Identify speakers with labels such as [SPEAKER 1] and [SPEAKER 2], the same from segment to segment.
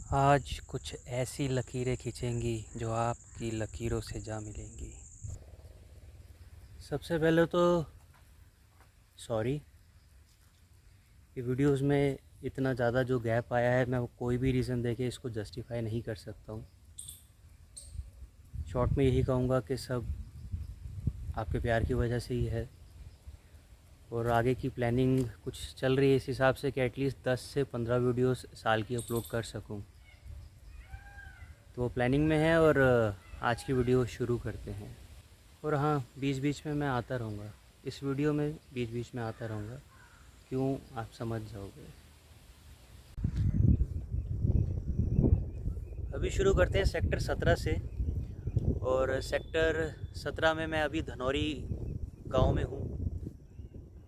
[SPEAKER 1] आज कुछ ऐसी लकीरें खींचेंगी जो आपकी लकीरों से जा मिलेंगी। सबसे पहले तो सॉरी, ये वीडियोस में इतना ज़्यादा जो गैप आया है, मैं कोई भी रीज़न देके इसको जस्टिफाई नहीं कर सकता हूँ। शॉर्ट में यही कहूँगा कि सब आपके प्यार की वजह से ही है, और आगे की प्लानिंग कुछ चल रही है इस हिसाब से कि एटलीस्ट 10 से 15 वीडियोस साल की अपलोड कर सकूँ, तो वो प्लानिंग में है। और आज की वीडियो शुरू करते हैं। और हाँ, बीच बीच में मैं आता रहूँगा, इस वीडियो में बीच बीच में आता रहूँगा, क्यों आप समझ जाओगे। अभी शुरू करते हैं सेक्टर 17 से। और सेक्टर 17 में मैं अभी धनौरी गांव में हूँ।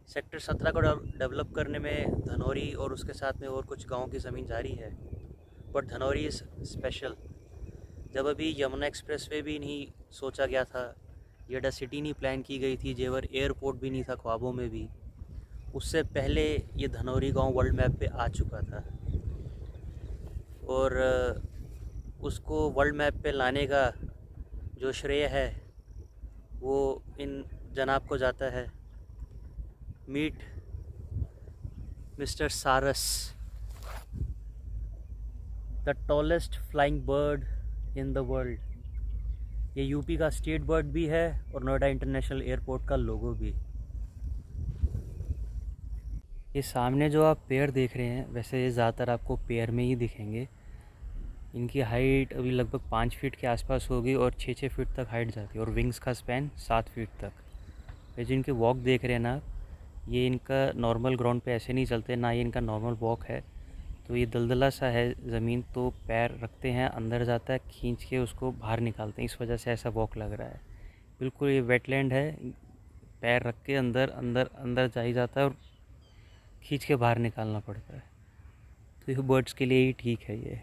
[SPEAKER 1] सेक्टर 17 को डेवलप करने में धनौरी और उसके साथ में और कुछ गाँव की ज़मीन जारी है, बट धनौरी इज़ स्पेशल। जब अभी यमुना एक्सप्रेस वे भी नहीं सोचा गया था, येडा सिटी नहीं प्लान की गई थी, जेवर एयरपोर्ट भी नहीं था ख्वाबों में भी, उससे पहले ये धनौरी गांव वर्ल्ड मैप पे आ चुका था। और उसको वर्ल्ड मैप पे लाने का जो श्रेय है वो इन जनाब को जाता है। मीट मिस्टर सारस, the tallest flying bird in the world. ये यूपी का स्टेट बर्ड भी है और नोएडा इंटरनेशनल एयरपोर्ट का लोगो भी। ये सामने जो आप पेड़ देख रहे हैं, वैसे ये ज़्यादातर आपको पेड़ में ही दिखेंगे। इनकी हाइट अभी लगभग 5 फीट के आसपास होगी और 6-6 फीट तक हाइट जाती है, और विंग्स का स्पैन 7 फीट तक। ये जो इनके वॉक देख रहे हैं ना, ये इनका नॉर्मल ग्राउंड पे ऐसे नहीं चलते, ना ये इनका नॉर्मल वॉक है। तो ये दलदला सा है ज़मीन, तो पैर रखते हैं अंदर जाता है, खींच के उसको बाहर निकालते हैं, इस वजह से ऐसा वॉक लग रहा है। बिल्कुल ये वेटलैंड है, पैर रख के अंदर अंदर अंदर जा ही जाता है और खींच के बाहर निकालना पड़ता है। तो ये बर्ड्स के लिए ही ठीक है ये।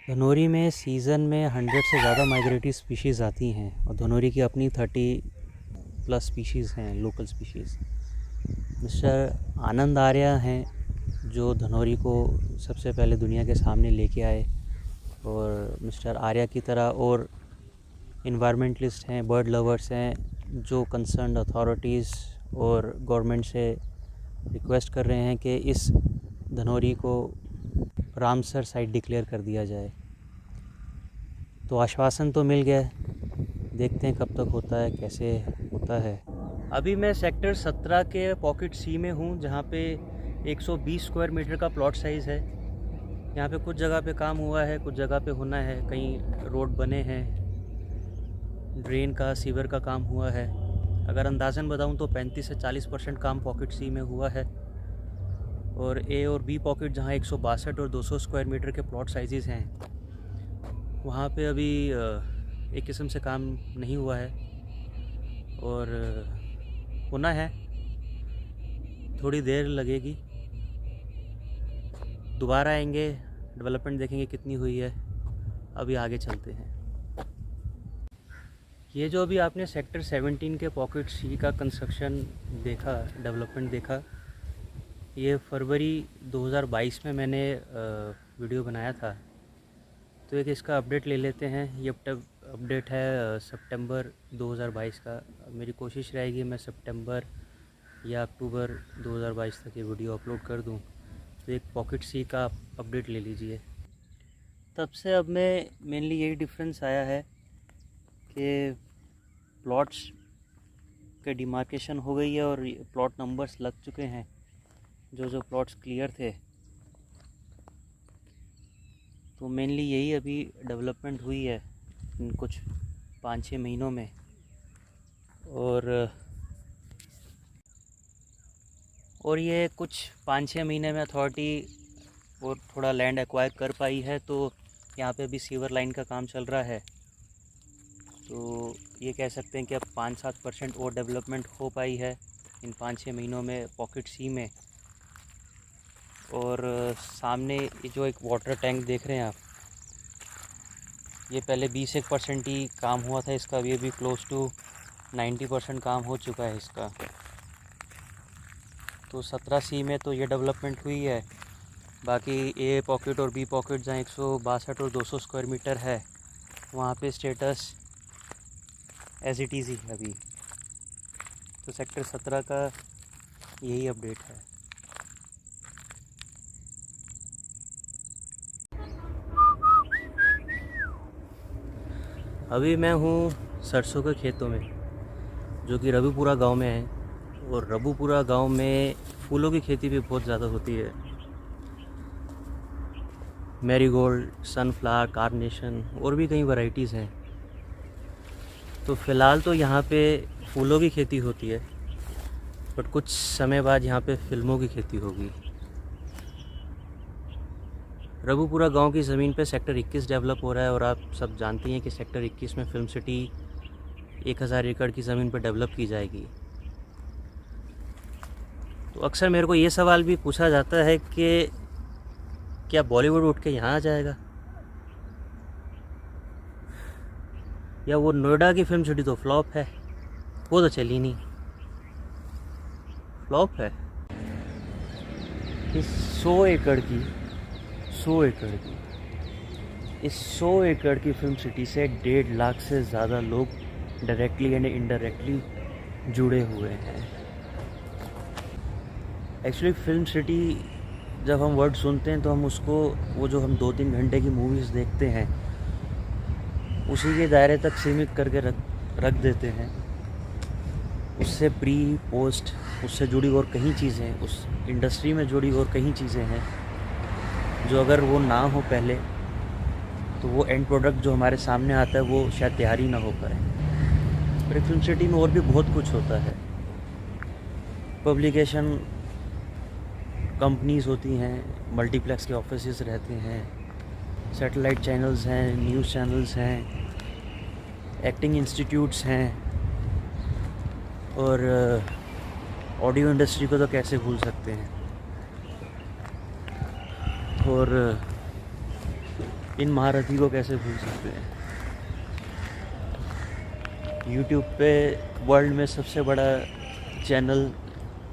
[SPEAKER 1] धनौरी में सीज़न में 100 से ज़्यादा माइग्रेटरी स्पीशीज़ आती हैं, और धनौरी की अपनी 30+ स्पीशीज़ हैं, लोकल स्पीशीज़। मिस्टर आनंद आर्या हैं जो धनौरी को सबसे पहले दुनिया के सामने लेके आए, और मिस्टर आर्या की तरह और इन्वायरमेंटलिस्ट हैं, बर्ड लवर्स हैं, जो कंसर्न्ड अथॉरिटीज़ और गवर्नमेंट से रिक्वेस्ट कर रहे हैं कि इस धनौरी को रामसर साइट डिक्लेयर कर दिया जाए। तो आश्वासन तो मिल गया, देखते हैं कब तक होता है, कैसे होता है। अभी मैं सेक्टर 17 के पॉकेट सी में हूँ, जहाँ पे 120 स्क्वायर मीटर का प्लॉट साइज़ है। यहाँ पे कुछ जगह पे काम हुआ है, कुछ जगह पे होना है, कहीं रोड बने हैं, ड्रेन का, सीवर का काम हुआ है। अगर अंदाज़न बताऊँ तो 35 से 40% काम पॉकेट सी में हुआ है। और ए और बी पॉकेट, जहाँ 162 और 200 स्क्वायर मीटर के प्लॉट साइजेस हैं, वहाँ पे अभी एक किस्म से काम नहीं हुआ है, और होना है, थोड़ी देर लगेगी। दोबारा आएंगे, डेवलपमेंट देखेंगे कितनी हुई है। अभी आगे चलते हैं। ये जो अभी आपने सेक्टर 17 के पॉकेट सी का कंस्ट्रक्शन देखा, डेवलपमेंट देखा, ये फरवरी 2022 में मैंने वीडियो बनाया था। तो एक इसका अपडेट ले लेते हैं। ये अपडेट है सितंबर 2022 का। मेरी कोशिश रहेगी मैं सितंबर या अक्टूबर 2022 तक ये वीडियो अपलोड कर दूं। तो एक पॉकेट सी का अपडेट ले लीजिए। तब से अब में मेनली यही डिफरेंस आया है कि प्लॉट्स के डिमार्केशन हो गई है और प्लॉट नंबर्स लग चुके हैं। जो प्लॉट्स क्लियर थे, तो मेनली यही अभी डेवलपमेंट हुई है इन कुछ 5-6 महीनों में। और ये कुछ 5-6 महीने में अथॉरिटी और थोड़ा लैंड एक्वायर कर पाई है, तो यहाँ पे अभी सीवर लाइन का काम चल रहा है। तो ये कह सकते हैं कि अब 5-7% और डेवलपमेंट हो पाई है इन 5-6 महीनों में पॉकेट सी में। और सामने ये जो एक वाटर टैंक देख रहे हैं आप, ये पहले 20% ही काम हुआ था इसका, अभी भी क्लोज टू 90% काम हो चुका है इसका। तो 17C में तो ये डेवलपमेंट हुई है। बाकी ए पॉकेट और बी पॉकेट जहाँ 162 और 200 स्क्वायर मीटर है, वहाँ पे स्टेटस एज इट इज़ ही है अभी। तो सेक्टर 17 का यही अपडेट है। अभी मैं हूँ सरसों के खेतों में, जो कि रबीपुरा गांव में है। और रबीपुरा गांव में फूलों की खेती भी बहुत ज़्यादा होती है। मैरीगोल्ड, सनफ्लावर, कार्नेशन और भी कई वैरायटीज़ हैं। तो फ़िलहाल तो यहाँ पे फूलों की खेती होती है, बट कुछ समय बाद यहाँ पे फ़िल्मों की खेती होगी। रबीपुरा गांव की ज़मीन पे सेक्टर 21 डेवलप हो रहा है, और आप सब जानते हैं कि सेक्टर 21 में फिल्म सिटी 1000 एकड़ की ज़मीन पर डेवलप की जाएगी। तो अक्सर मेरे को ये सवाल भी पूछा जाता है कि क्या बॉलीवुड उठ के यहाँ आ जाएगा, या वो नोएडा की फिल्म सिटी तो फ्लॉप है, वो तो चली नहीं, फ्लॉप है। इस 100 एकड़ की इस 100 एकड़ की फिल्म सिटी से 1.5 लाख से ज़्यादा लोग डायरेक्टली एंड इनडायरेक्टली जुड़े हुए हैं। एक्चुअली फिल्म सिटी जब हम वर्ड सुनते हैं तो हम उसको, वो जो हम 2-3 घंटे की मूवीज़ देखते हैं, उसी के दायरे तक सीमित करके रख देते हैं। उससे प्री पोस्ट उससे जुड़ी और कई चीज़ें, उस इंडस्ट्री में जुड़ी और कई चीज़ें हैं जो अगर वो ना हो पहले, तो वो एंड प्रोडक्ट जो हमारे सामने आता है वो शायद तैयार ही ना हो पाए। पर एक फिल्म सिटी में और भी बहुत कुछ होता है। पब्लिकेशन कंपनीज़ होती हैं, मल्टीप्लेक्स के ऑफिसेस रहते हैं, सैटेलाइट चैनल्स हैं, न्यूज़ चैनल्स हैं, एक्टिंग इंस्टीट्यूट्स हैं, और ऑडियो इंडस्ट्री को तो कैसे भूल सकते हैं। और इन महारथी को कैसे भूल सकते हैं। यूट्यूब पे वर्ल्ड में सबसे बड़ा चैनल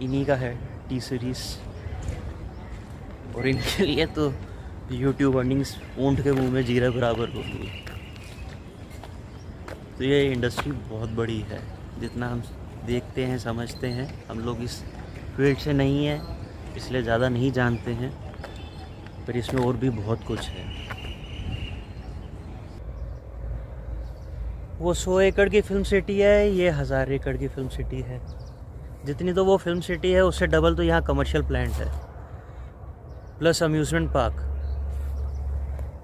[SPEAKER 1] इन्हीं का है, टी सीरीज़, और इनके लिए तो यूट्यूब अर्निंग्स ऊंट के मुंह में जीरा बराबर होगी। तो ये इंडस्ट्री बहुत बड़ी है, जितना हम देखते हैं समझते हैं। हम लोग इस फील्ड से नहीं हैं, इसलिए ज़्यादा नहीं जानते हैं, पर इसमें और भी बहुत कुछ है। वो 100 एकड़ की फिल्म सिटी है, ये 1000 एकड़ की फिल्म सिटी है। जितनी तो वो फिल्म सिटी है उससे डबल तो यहाँ कमर्शियल प्लांट है, plus amusement park,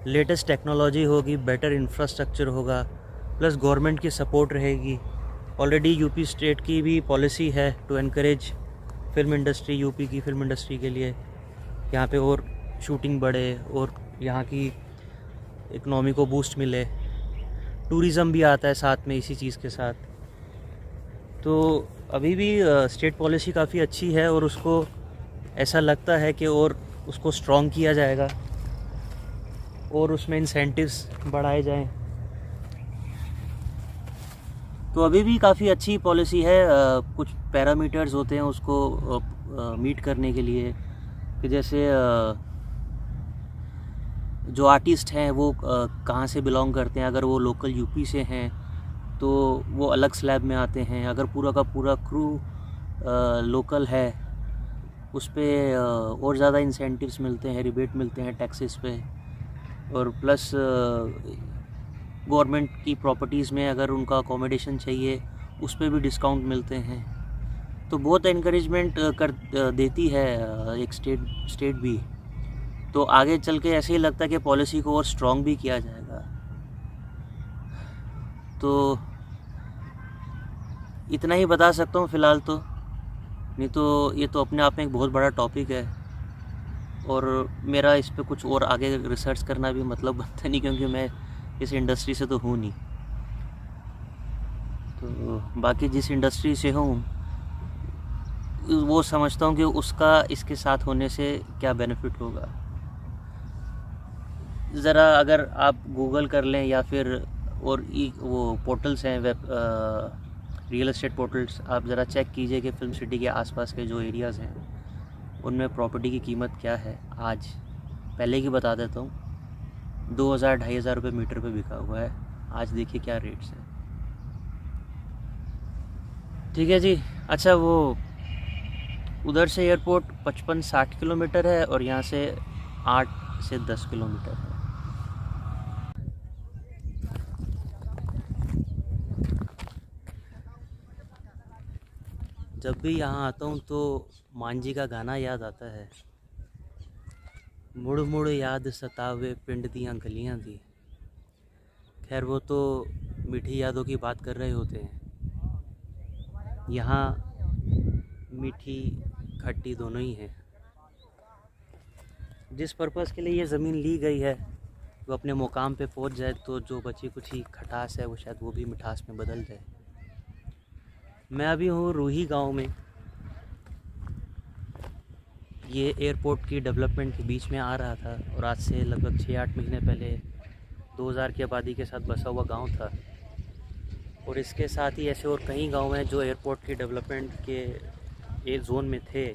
[SPEAKER 1] latest technology होगी, बेटर इंफ्रास्ट्रक्चर होगा, प्लस गवर्नमेंट की सपोर्ट रहेगी। ऑलरेडी यूपी स्टेट की भी पॉलिसी है to encourage film industry, UP की फिल्म इंडस्ट्री के लिए यहाँ पे और शूटिंग बढ़े और यहाँ की इकनॉमी को बूस्ट मिले। टूरिज़म भी आता है साथ में इसी चीज़ के साथ। तो अभी भी स्टेट पॉलिसी काफ़ी अच्छी है, और उसको ऐसा लगता है कि और उसको स्ट्रॉन्ग किया जाएगा और उसमें इंसेंटिव्स बढ़ाए जाएं। तो अभी भी काफ़ी अच्छी पॉलिसी है। कुछ पैरामीटर्स होते हैं उसको मीट करने के लिए, कि जैसे जो आर्टिस्ट हैं वो कहाँ से बिलोंग करते हैं। अगर वो लोकल यूपी से हैं तो वो अलग स्लैब में आते हैं। अगर पूरा का पूरा क्रू लोकल है, उस पर और ज़्यादा इंसेंटिव्स मिलते हैं, रिबेट मिलते हैं टैक्सेस पे। और प्लस गवर्नमेंट की प्रॉपर्टीज़ में अगर उनका अकोमोडेशन चाहिए, उस पर भी डिस्काउंट मिलते हैं। तो बहुत एनकरेजमेंट कर देती है एक स्टेट भी। तो आगे चल के ऐसे ही लगता है कि पॉलिसी को और स्ट्रॉन्ग भी किया जाएगा। तो इतना ही बता सकता हूँ फ़िलहाल तो, नहीं तो ये तो अपने आप में एक बहुत बड़ा टॉपिक है, और मेरा इस पे कुछ और आगे रिसर्च करना भी मतलब बनता नहीं, क्योंकि मैं इस इंडस्ट्री से तो हूँ नहीं। तो बाकी जिस इंडस्ट्री से हूँ वो समझता हूँ कि उसका इसके साथ होने से क्या बेनिफिट होगा। ज़रा अगर आप गूगल कर लें या फिर और वो पोर्टल्स हैं वेब रियल एस्टेट पोर्टल्स, आप ज़रा चेक कीजिए कि फिल्म सिटी के आसपास के जो एरियाज़ हैं उनमें प्रॉपर्टी की कीमत क्या है आज। पहले की बता देता हूँ, 2000-2500 रुपये मीटर पे बिका हुआ है। आज देखिए क्या रेट्स हैं। ठीक है जी। अच्छा, वो उधर से एयरपोर्ट 55-60 किलोमीटर है और यहाँ से 8 से 10 किलोमीटर है। जब भी यहाँ आता हूँ तो मांझी का गाना याद आता है, मुड़ मुड़ याद सतावे पिंड दियाँ गलियाँ दी। खैर वो तो मीठी यादों की बात कर रहे होते हैं। यहाँ मीठी खट्टी दोनों ही है। जिस पर्पज़ के लिए ये ज़मीन ली गई है वो अपने मुकाम पे पहुँच जाए तो जो बची कुछ खटास है वो शायद वो भी मिठास में बदल जाए। मैं अभी हूँ रूही गांव में। ये एयरपोर्ट की डेवलपमेंट के बीच में आ रहा था और आज से लगभग 6-8 महीने पहले 2000 की आबादी के साथ बसा हुआ गांव था। और इसके साथ ही ऐसे और कई गांव हैं जो एयरपोर्ट की डेवलपमेंट के जोन में थे,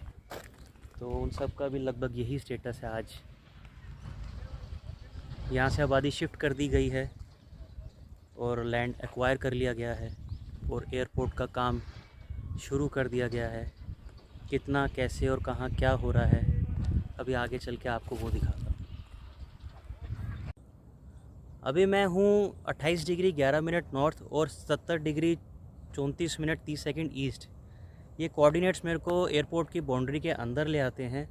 [SPEAKER 1] तो उन सब का भी लगभग यही स्टेटस है आज। यहाँ से आबादी शिफ्ट कर दी गई है और लैंड एक्वायर कर लिया गया है और एयरपोर्ट का काम शुरू कर दिया गया है। कितना, कैसे और कहाँ क्या हो रहा है अभी आगे चल के आपको वो दिखाता हूँ। अभी मैं हूँ 28 डिग्री 11 मिनट नॉर्थ और 70 डिग्री 34 मिनट 30 सेकंड ईस्ट। ये कोऑर्डिनेट्स मेरे को एयरपोर्ट की बाउंड्री के अंदर ले आते हैं।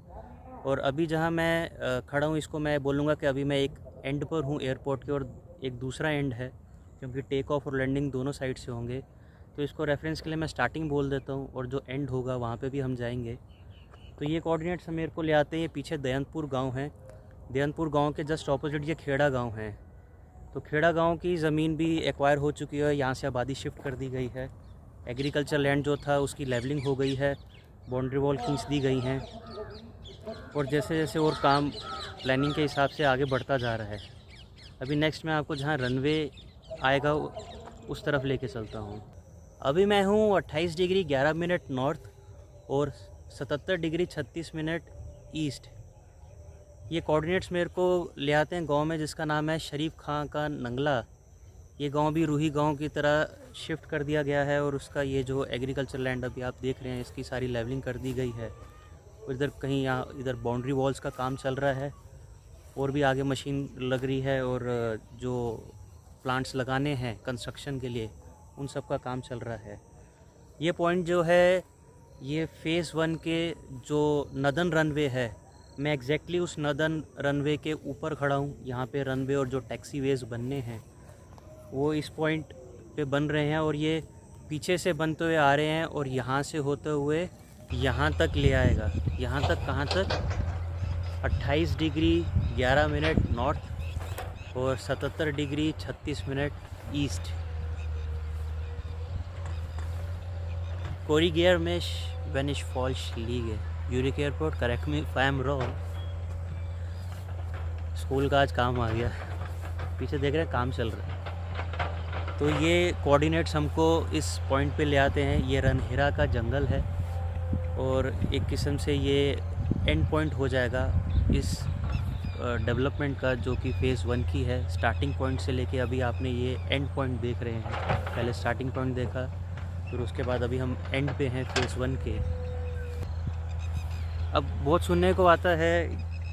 [SPEAKER 1] और अभी जहाँ मैं खड़ा हूँ इसको मैं बोलूँगा कि अभी मैं एक एंड पर हूँ एयरपोर्ट के और एक दूसरा एंड है, क्योंकि टेक ऑफ और लैंडिंग दोनों साइड से होंगे। तो इसको रेफरेंस के लिए मैं स्टार्टिंग बोल देता हूँ और जो एंड होगा वहाँ पे भी हम जाएंगे। तो ये कोऑर्डिनेट्स मेरे को ले आते हैं। ये पीछे दयनपुर गांव है। दयनपुर गांव के जस्ट ऑपोजिट ये खेड़ा गांव है। तो खेड़ा गांव की ज़मीन भी एक्वायर हो चुकी है, यहाँ से आबादी शिफ्ट कर दी गई है। एग्रीकल्चर लैंड जो था उसकी लेवलिंग हो गई है, बाउंड्री वॉल खींच दी गई हैं और जैसे जैसे और काम प्लानिंग के हिसाब से आगे बढ़ता जा रहा है। अभी नेक्स्ट मैं आपको जहाँ रनवे आएगा उस तरफ लेके चलता हूँ। अभी मैं हूँ 28 डिग्री 11 मिनट नॉर्थ और 77 डिग्री 36 मिनट ईस्ट। ये कोऑर्डिनेट्स मेरे को ले आते हैं गांव में जिसका नाम है शरीफ खां का नंगला। ये गांव भी रूही गांव की तरह शिफ्ट कर दिया गया है और उसका ये जो एग्रीकल्चर लैंड अभी आप देख रहे हैं इसकी सारी लेवलिंग कर दी गई है। इधर कहीं यहाँ इधर बाउंड्री वॉल्स का काम चल रहा है और भी आगे मशीन लग रही है और जो प्लांट्स लगाने हैं कंस्ट्रक्शन के लिए उन सब का काम चल रहा है। ये पॉइंट जो है ये फ़ेज़ 1 के जो नदन रनवे है, मैं एग्जैक्टली उस नदन रनवे के ऊपर खड़ा हूँ। यहाँ पे रनवे और जो टैक्सी वेज़ बनने हैं वो इस पॉइंट पे बन रहे हैं और ये पीछे से बनते हुए आ रहे हैं और यहाँ से होते हुए यहाँ तक ले आएगा। यहाँ तक कहाँ तक? 28 डिग्री 11 मिनट नॉर्थ और 77 डिग्री 36 मिनट ईस्ट। कोरिगियर में वेनिश फॉल्स लीगे यूरिक एयरपोर्ट, correct me if I am wrong. School का आज काम आ गया, पीछे देख रहे हैं काम चल रहा है। तो ये कोऑर्डिनेट्स हमको इस पॉइंट पे ले आते हैं। ये रनहेरा का जंगल है और एक किस्म से ये एंड पॉइंट हो जाएगा इस डेवलपमेंट का जो कि फ़ेज़ 1 की है। स्टार्टिंग पॉइंट से लेके अभी आपने ये एंड पॉइंट देख रहे हैं। पहले स्टार्टिंग पॉइंट देखा, फिर उसके बाद अभी हम एंड पे हैं फ़ेज़ 1 के। अब बहुत सुनने को आता है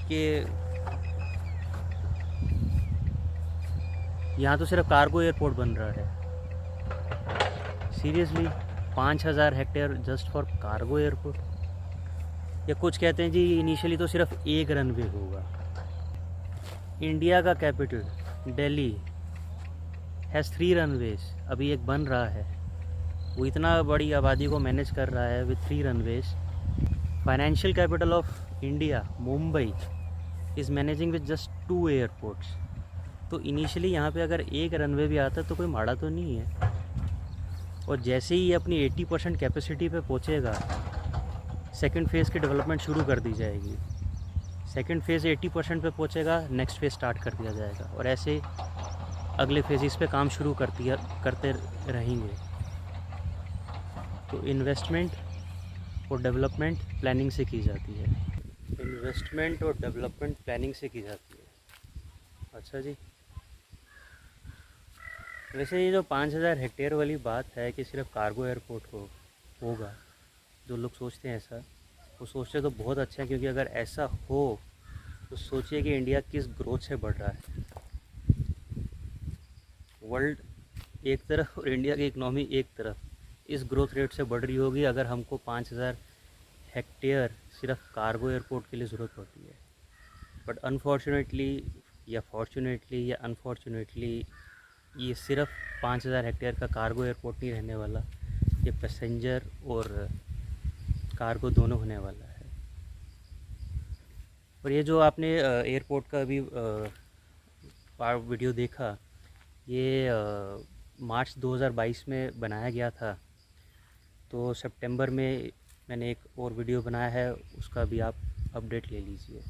[SPEAKER 1] कि यहाँ तो सिर्फ कार्गो एयरपोर्ट बन रहा है। Seriously 5000 hectare just for cargo airport? या कुछ कहते हैं जी इनिशियली तो सिर्फ एक रनवे होगा। इंडिया का कैपिटल दिल्ली हैज़ 3 रनवेज, अभी एक बन रहा है। वो इतना बड़ी आबादी को मैनेज कर रहा है with 3 runways. Financial capital of India Mumbai is managing with just 2 airports. तो इनिशियली यहाँ पे अगर एक रनवे भी आता तो कोई माड़ा तो नहीं है। और जैसे ही ये अपनी 80% कैपेसिटी पे पहुंचेगा, सेकंड फ़ेज़ की डेवलपमेंट शुरू कर दी जाएगी। सेकंड फ़ेज़ 80% पे पहुंचेगा, नेक्स्ट फ़ेज़ स्टार्ट कर दिया जाएगा और ऐसे अगले फेजेस पे काम शुरू करते रहेंगे। तो इन्वेस्टमेंट और डेवलपमेंट प्लानिंग से की जाती है। इन्वेस्टमेंट और डेवलपमेंट प्लानिंग से की जाती है। अच्छा जी। वैसे ये जो 5000 हेक्टेयर वाली बात है कि सिर्फ कार्गो एयरपोर्ट होगा, जो लोग सोचते हैं ऐसा, वो सोचते तो बहुत अच्छा है, क्योंकि अगर ऐसा हो तो सोचिए कि इंडिया किस ग्रोथ से बढ़ रहा है। वर्ल्ड एक तरफ और इंडिया की इकनॉमी एक तरफ इस ग्रोथ रेट से बढ़ रही होगी अगर हमको 5000 हेक्टेयर सिर्फ कार्गो एयरपोर्ट के लिए ज़रूरत पड़ती है। बट अनफॉर्चुनेटली या फॉर्चुनेटली या अनफॉर्चुनेटली ये सिर्फ 5000 हेक्टेयर का कार्गो एयरपोर्ट नहीं रहने वाला, ये पैसेंजर और कार्गो दोनों होने वाला है। और ये जो आपने एयरपोर्ट का अभी वीडियो देखा, ये मार्च 2022 में बनाया गया था। तो सितंबर में मैंने एक और वीडियो बनाया है, उसका भी आप अपडेट ले लीजिए।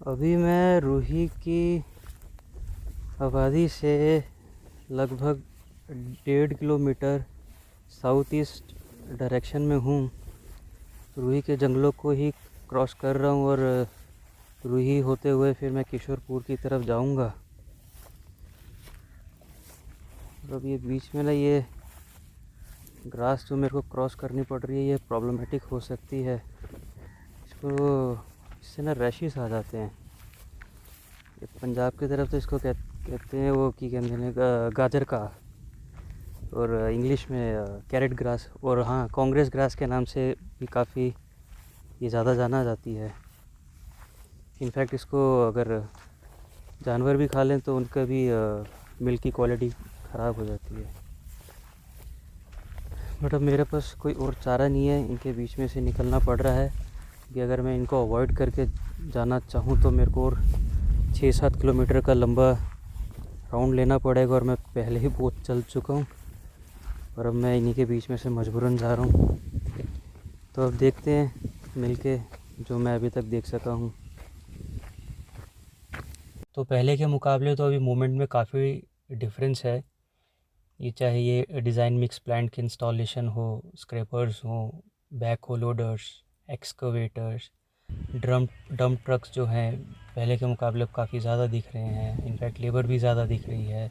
[SPEAKER 1] अभी मैं रूही की आबादी से लगभग 1.5 किलोमीटर साउथ ईस्ट डायरेक्शन में हूँ। रूही के जंगलों को ही क्रॉस कर रहा हूँ और रूही होते हुए फिर मैं किशोरपुर की तरफ जाऊँगा। और अब ये बीच में ना ये ग्रास जो मेरे को क्रॉस करनी पड़ रही है, ये प्रॉब्लमेटिक हो सकती है। इससे ना रैशेस आ जाते हैं। ये पंजाब की तरफ तो इसको कहते हैं वो की कहते हैं गाजर का, और इंग्लिश में कैरेट ग्रास, और हाँ कांग्रेस ग्रास के नाम से भी काफ़ी ये ज़्यादा जाना जाती है। इनफैक्ट इसको अगर जानवर भी खा लें तो उनका भी मिल्क की क्वालिटी ख़राब हो जाती है। बट अब मेरे पास कोई और चारा नहीं है, इनके बीच में से निकलना पड़ रहा है कि अगर मैं इनको अवॉइड करके जाना चाहूँ तो मेरे को और 6-7 किलोमीटर का लंबा राउंड लेना पड़ेगा, और मैं पहले ही बहुत चल चुका हूँ और अब मैं इन्हीं के बीच में से मजबूरन जा रहा हूँ। तो अब देखते हैं मिलके जो मैं अभी तक देख सका हूँ। तो पहले के मुकाबले तो अभी मूवमेंट में काफ़ी डिफरेंस है। ये चाहे ये डिज़ाइन मिक्स प्लांट के इंस्टॉलेशन हो, स्क्रैपर्स हो, बैक हो लोडर्स, एक्सकवेटर्स, डंप ट्रक्स जो हैं पहले के मुकाबले अब काफ़ी ज़्यादा दिख रहे हैं। इनफैक्ट लेबर भी ज़्यादा दिख रही है।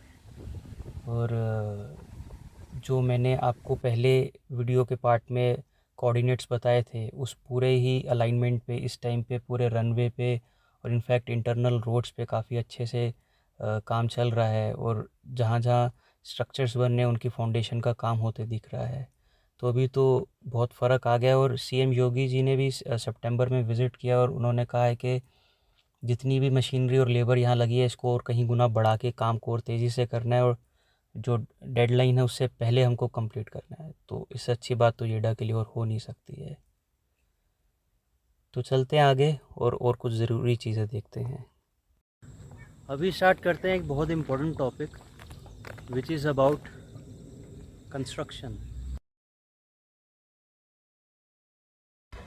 [SPEAKER 1] और जो मैंने आपको पहले वीडियो के पार्ट में कोऑर्डिनेट्स बताए थे, उस पूरे ही अलाइनमेंट पे इस टाइम पे पूरे रनवे पे और इनफैक्ट इंटरनल रोड्स पे काफ़ी अच्छे से काम चल रहा है। और जहाँ जहाँ स्ट्रक्चर्स बनने उनकी फाउंडेशन का काम होते दिख रहा है। तो अभी तो बहुत फ़र्क आ गया। और सीएम योगी जी ने भी सितंबर में विज़िट किया और उन्होंने कहा है कि जितनी भी मशीनरी और लेबर यहाँ लगी है, इसको और कहीं गुना बढ़ा के काम को और तेज़ी से करना है, और जो डेडलाइन है उससे पहले हमको कंप्लीट करना है। तो इससे अच्छी बात तो येडा के लिए और हो नहीं सकती है। तो चलते हैं आगे और कुछ ज़रूरी चीज़ें देखते हैं। अभी स्टार्ट करते हैं एक बहुत important topic which is about construction.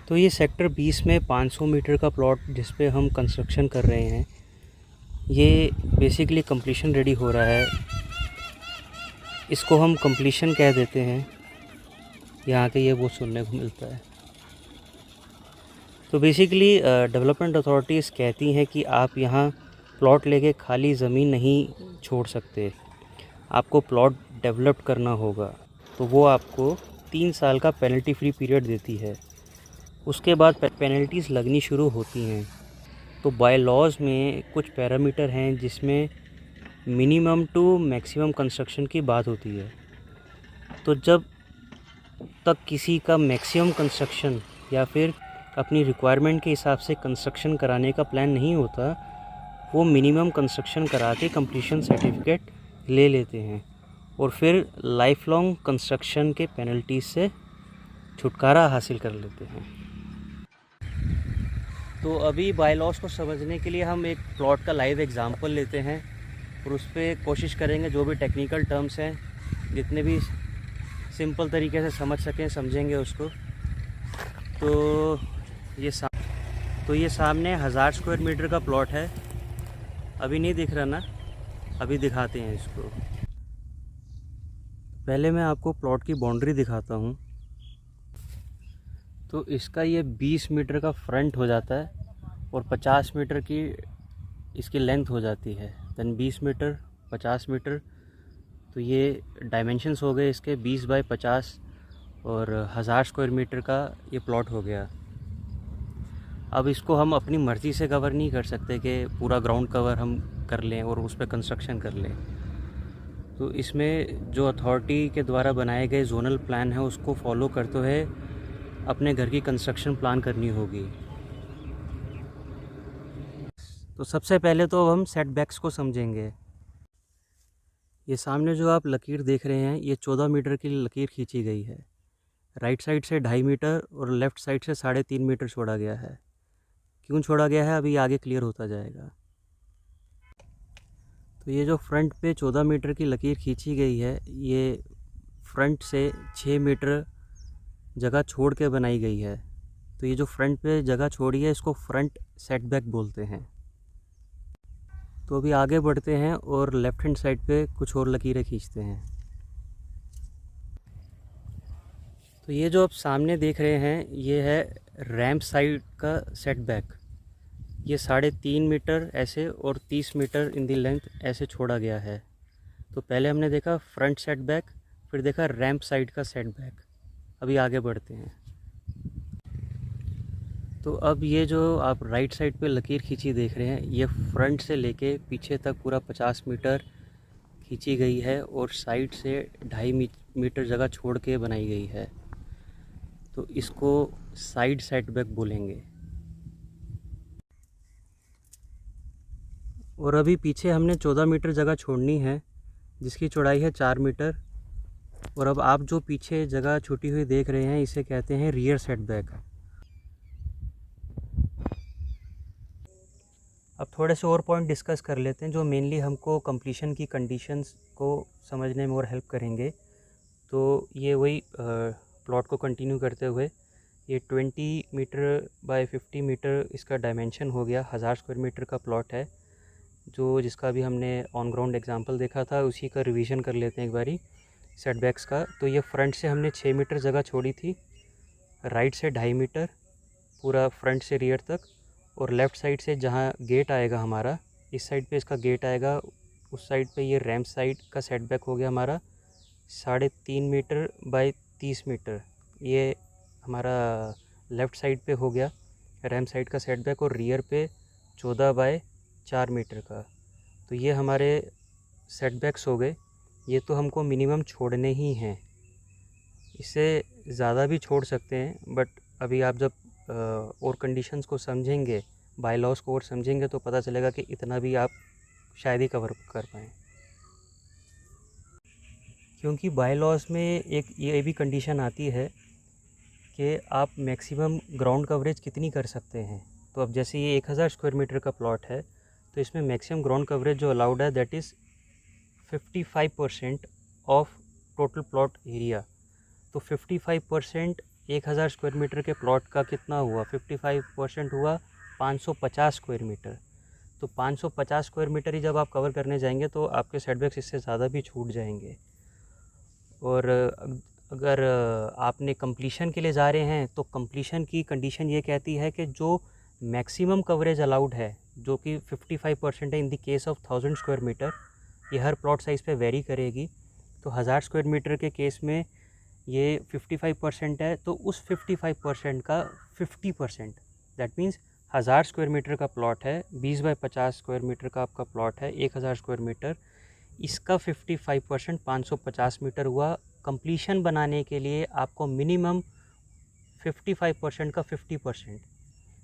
[SPEAKER 1] तो ये सेक्टर 20 में 500 मीटर का प्लॉट जिस पे हम कंस्ट्रक्शन कर रहे हैं, ये बेसिकली कंप्लीशन रेडी हो रहा है। इसको हम कंप्लीशन कह देते हैं, यहाँ के ये वो सुनने को मिलता है। तो बेसिकली डेवलपमेंट अथॉरिटीज़ कहती हैं कि आप यहाँ प्लॉट लेके खाली ज़मीन नहीं छोड़ सकते, आपको प्लॉट डेवलप करना होगा। तो वो आपको 3 साल का पेनल्टी फ्री पीरियड देती है। उसके बाद पेनल्टीज़ लगनी शुरू होती हैं। तो बाय लॉज में कुछ पैरामीटर हैं जिसमें मिनिमम टू मैक्सिमम कंस्ट्रक्शन की बात होती है। तो जब तक किसी का मैक्सिमम कंस्ट्रक्शन या फिर अपनी रिक्वायरमेंट के हिसाब से कंस्ट्रक्शन कराने का प्लान नहीं होता, वो मिनिमम कंस्ट्रक्शन करा के कंप्लीशन सर्टिफिकेट ले लेते हैं और फिर लाइफ लॉन्ग कंस्ट्रक्शन के पेनल्टीज से छुटकारा हासिल कर लेते हैं। तो अभी बायलॉज को समझने के लिए हम एक प्लॉट का लाइव एग्जांपल लेते हैं और उस पर कोशिश करेंगे जो भी टेक्निकल टर्म्स हैं जितने भी सिंपल तरीके से समझ सकें समझेंगे उसको। तो ये सामने 1000 स्क्वायर मीटर का प्लॉट है। अभी नहीं दिख रहा ना, अभी दिखाते हैं इसको। पहले मैं आपको प्लॉट की बाउंड्री दिखाता हूँ। तो इसका ये 20 मीटर का फ्रंट हो जाता है और 50 मीटर की इसकी लेंथ हो जाती है। देन 20 मीटर 50 मीटर, तो ये डायमेंशंस हो गए इसके 20 बाय 50 और 1000 स्क्वायर मीटर का ये प्लॉट हो गया। अब इसको हम अपनी मर्ज़ी से कवर नहीं कर सकते कि पूरा ग्राउंड कवर हम कर लें और उस पर कंस्ट्रक्शन कर लें। तो इसमें जो अथॉरिटी के द्वारा बनाए गए जोनल प्लान है उसको फॉलो करते हुए अपने घर की कंस्ट्रक्शन प्लान करनी होगी। तो सबसे पहले तो हम सेटबैक्स को समझेंगे। ये सामने जो आप लकीर देख रहे हैं ये 14 मीटर की लकीर खींची गई है। राइट साइड से 2.5 मीटर और लेफ़्ट साइड से 3.5 मीटर छोड़ा गया है। क्यों छोड़ा गया है अभी आगे क्लियर होता जाएगा। तो ये जो फ्रंट पे 14 मीटर की लकीर खींची गई है ये फ्रंट से 6 मीटर जगह छोड़ के बनाई गई है। तो ये जो फ्रंट पे जगह छोड़ी है इसको फ्रंट सेटबैक बोलते हैं। तो अभी आगे बढ़ते हैं और लेफ़्ट हैंड साइड पे कुछ और लकीरें खींचते हैं। तो ये जो आप सामने देख रहे हैं ये है रैम्प साइड का सेटबैक। ये 3.5 मीटर ऐसे और 30 मीटर इन दी लेंथ ऐसे छोड़ा गया है। तो पहले हमने देखा फ्रंट सेटबैक, फिर देखा रैम्प साइड का सेटबैक। अभी आगे बढ़ते हैं। तो अब ये जो आप राइट साइड पे लकीर खींची देख रहे हैं ये फ्रंट से लेके पीछे तक पूरा 50 मीटर खींची गई है और साइड से 2.5 मीटर जगह छोड़ के बनाई गई है। तो इसको साइड सेटबैक बोलेंगे। और अभी पीछे हमने 14 मीटर जगह छोड़नी है जिसकी चौड़ाई है 4 मीटर। और अब आप जो पीछे जगह छूटी हुई देख रहे हैं इसे कहते हैं रियर सेटबैक। अब थोड़े से और पॉइंट डिस्कस कर लेते हैं जो मेनली हमको कंप्लीशन की कंडीशंस को समझने में और हेल्प करेंगे। तो ये वही प्लॉट को कंटिन्यू करते हुए ये 20 मीटर बाय 50 मीटर इसका डायमेंशन हो गया। 1000 स्क्वायर मीटर का प्लॉट है जो जिसका भी हमने ऑन ग्राउंड एग्जांपल देखा था, उसी का रिवीजन कर लेते हैं एक बारी सेटबैक्स का। तो ये फ्रंट से हमने 6 मीटर जगह छोड़ी थी, राइट से 2.5 मीटर पूरा फ्रंट से रियर तक, और लेफ़्ट साइड से जहाँ गेट आएगा हमारा, इस साइड पे इसका गेट आएगा, उस साइड पे ये रैम्प साइड का सेटबैक हो गया हमारा 3.5 मीटर बाय 30 मीटर। ये हमारा लेफ़्ट साइड पे हो गया रैम्प साइड का सेटबैक, और रियर पे 14 बाय 4 मीटर का। तो ये हमारे सेटबैक्स हो गए। ये तो हमको मिनिमम छोड़ने ही हैं, इससे ज़्यादा भी छोड़ सकते हैं, बट अभी आप जब और कंडीशंस को समझेंगे, बायलॉज को और समझेंगे तो पता चलेगा कि इतना भी आप शायद ही कवर कर पाएँ। क्योंकि बायलॉज में एक ये भी कंडीशन आती है कि आप मैक्सिमम ग्राउंड कवरेज कितनी कर सकते हैं। तो अब जैसे ये 1000 स्क्वायर मीटर का प्लॉट है तो इसमें मैक्सिमम ग्राउंड कवरेज जो अलाउड है that is 55% of total plot area. तो 55% 1000 स्क्वायर मीटर के प्लॉट का कितना हुआ, 55% हुआ 550 स्क्वायर मीटर। तो 550 स्क्वायर मीटर ही जब आप कवर करने जाएंगे तो आपके सेटबैक्स इससे ज़्यादा भी छूट जाएंगे। और अगर आपने कंप्लीशन के लिए जा रहे हैं तो कंप्लीशन की कंडीशन ये कहती है कि जो मैक्सिमम कवरेज अलाउड है जो कि 55% है in the case of 1000 square metre, ये हर प्लॉट साइज़ पे वेरी करेगी। तो 1000 स्क्वायर मीटर के केस में ये 55% है, तो उस 55% का 50% दैट मीन्स 1000 स्क्वायर मीटर का प्लॉट है, 20 बाय 50 स्क्वायर मीटर का आपका प्लॉट है, 1000 स्क्वायर मीटर, इसका 55% 550 मीटर हुआ। कंप्लीशन बनाने के लिए आपको मिनिमम 55% का 50%,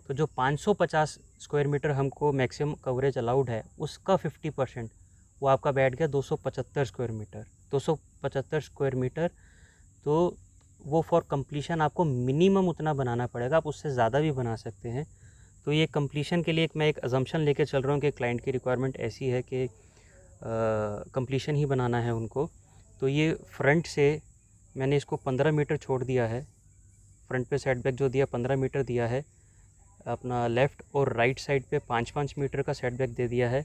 [SPEAKER 1] तो जो 550 स्क्वायर मीटर हमको मैक्सिमम कवरेज अलाउड है उसका 50% वो आपका बैठ गया 275 स्क्वायर मीटर। 275 स्क्वायर मीटर, तो वो फॉर कंप्लीशन आपको मिनिमम उतना बनाना पड़ेगा, आप उससे ज़्यादा भी बना सकते हैं। तो ये कंप्लीशन के लिए मैं एक अजम्पशन लेके चल रहा हूँ कि क्लाइंट की रिक्वायरमेंट ऐसी है कि कंप्लीशन ही बनाना है उनको। तो ये फ्रंट से मैंने इसको 15 मीटर छोड़ दिया है, फ्रंट पे सेटबैक जो दिया 15 मीटर दिया है, अपना लेफ़्ट और राइट साइड पे 5-5 मीटर का सेटबैक दे दिया है,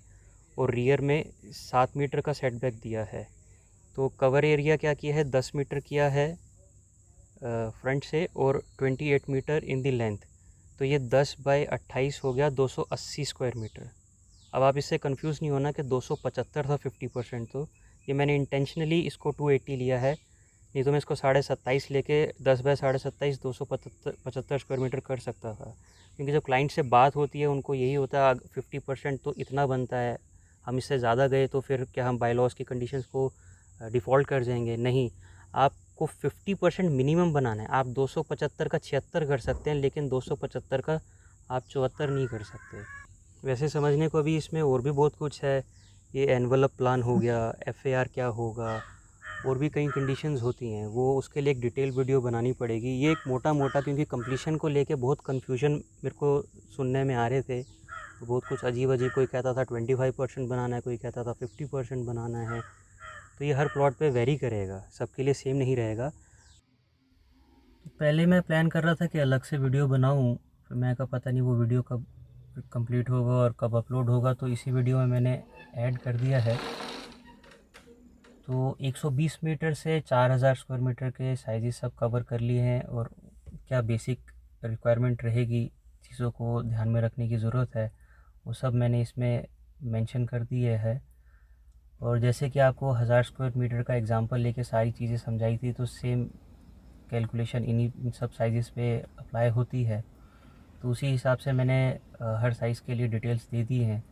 [SPEAKER 1] और रियर में 7 मीटर का सेटबैक दिया है। तो कवर एरिया क्या किया है, 10 मीटर किया है फ्रंट से, और 28 मीटर इन दी लेंथ। तो ये 10 बाई 28 हो गया 280 स्क्वायर मीटर। अब आप इससे कंफ्यूज नहीं होना कि 275 था 50%, तो ये मैंने इंटेंशनली इसको 280 लिया है, नहीं तो मैं इसको 27.5 लेके 10 बाई 27.5 275 स्क्वायर मीटर कर सकता था। क्योंकि जब क्लाइंट से बात होती है उनको यही होता है 50% तो इतना बनता है, हम इससे ज़्यादा गए तो फिर क्या हम बाय लॉस की कंडीशंस को डिफ़ॉल्ट कर जाएंगे। नहीं, आपको 50% मिनिमम बनाना है। आप 275 का 76 कर सकते हैं, लेकिन 275 का आप 74 नहीं कर सकते। वैसे समझने को अभी इसमें और भी बहुत कुछ है, ये एनवलप प्लान हो गया, FAR क्या होगा, और भी कई कंडीशंस होती हैं, वो उसके लिए एक डिटेल वीडियो बनानी पड़ेगी। ये एक मोटा क्योंकि कंप्लीशन को लेके बहुत कन्फ्यूजन मेरे को सुनने में आ रहे थे, तो बहुत कुछ अजीब, कोई कहता था 25% बनाना है, कोई कहता था 50% बनाना है। तो ये हर प्लॉट पे वेरी करेगा, सबके लिए सेम नहीं रहेगा। तो पहले मैं प्लान कर रहा था कि अलग से वीडियो बनाऊं, फिर मैं कहा पता नहीं वो वीडियो कब कंप्लीट होगा और कब अपलोड होगा, तो इसी वीडियो में मैंने ऐड कर दिया है। तो 120 मीटर से 4000 स्क्वायर मीटर के साइज़ सब कवर कर लिए हैं, और क्या बेसिक रिक्वायरमेंट रहेगी, चीज़ों को ध्यान में रखने की ज़रूरत है, वो सब मैंने इसमें मेंशन कर दिए है। और जैसे कि आपको 1000 स्क्वायर मीटर का एग्जांपल लेके सारी चीज़ें समझाई थी, तो सेम कैलकुलेशन इन सब साइज़ पे अप्लाई होती है। तो उसी हिसाब से मैंने हर साइज़ के लिए डिटेल्स दे दी हैं।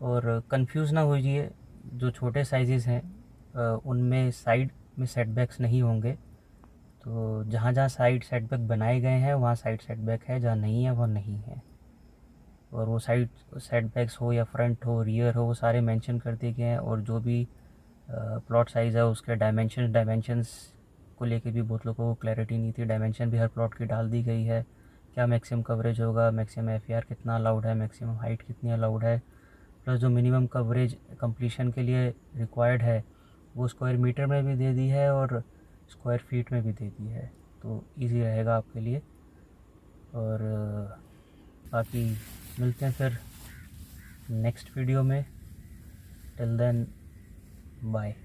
[SPEAKER 1] और कंफ्यूज ना होइए, जो छोटे साइज़ हैं उनमें साइड में सेटबैक्स नहीं होंगे। तो जहाँ जहाँ साइड सेटबैक बनाए गए हैं वहाँ साइड सेटबैक है, जहाँ नहीं है वहाँ नहीं है। और वो साइड सेटबैक्स हो या फ्रंट हो रियर हो, वो सारे मेंशन कर दिए गए हैं। और जो भी प्लॉट साइज़ है उसके डायमेंशंस को लेके भी बहुत लोगों को क्लैरिटी नहीं थी। डायमेंशन भी हर प्लॉट की डाल दी गई है, क्या मैक्सिमम कवरेज होगा, मैक्सिमम FAR कितना अलाउड है, मैक्सिमम हाइट कितनी अलाउड है, प्लस जो मिनिमम कवरेज कंप्लीशन के लिए रिक्वायर्ड है वो स्क्वायर मीटर में भी दे दी है और स्क्वायर फीट में भी दे दी है। तो इजी रहेगा आपके लिए। और बाकी मिलते हैं फिर नेक्स्ट वीडियो में। Till then bye.